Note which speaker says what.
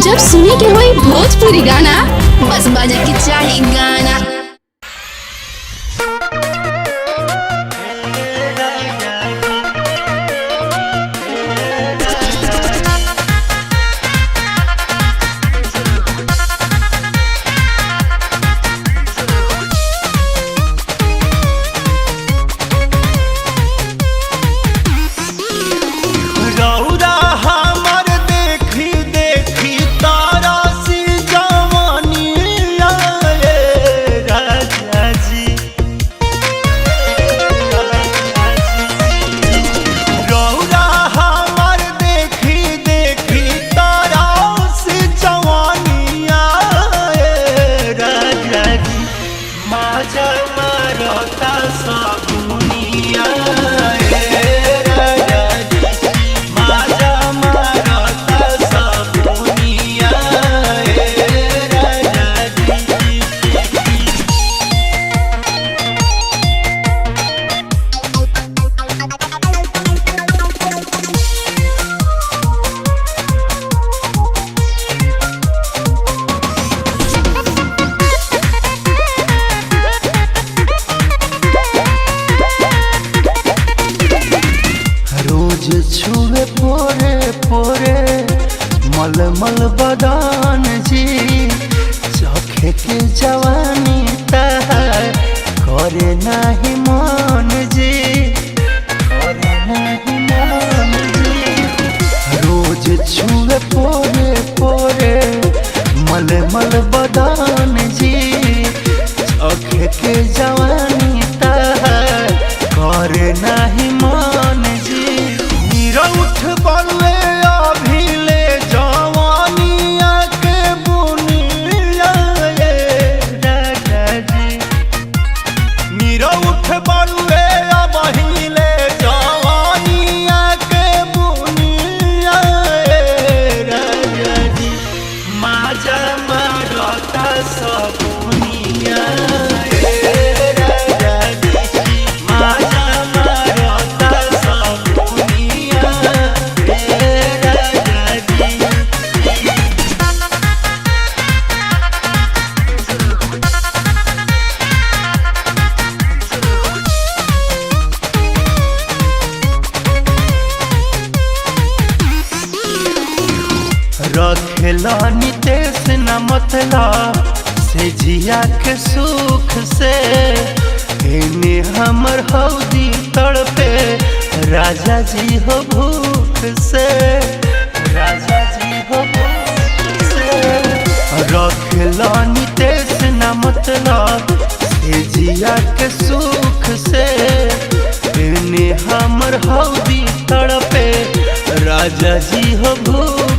Speaker 1: जब सुने के होई भोजपुरी गाना, बस बजे के चाही गाना।
Speaker 2: छुए पोरे पोरे मलमल बदान जी, चखे के जवानी तार करे नाही मन जी, करे नाही मन जी। रोज छुए पोरे पोरे मलमल बदान जी, चखे के जवानी तार करे नाही मन जी। उठ बल्ले अभिले जवानिया के बुनिया राजा जी, मीरा उठ बल्ले अभिले जवानिया के बुनिया राजा जी। माजा मारता सबुनिया रखेला नितेश न मतलब से जिया के सुख से, एने हमर हौदी तड़पे राजा जी हो भूख से, राजा जी हो भूख से। रखेला नितेश न मतलब से जिया के सुख से, एने हमर हौदी तड़पे राजा जी हो भूख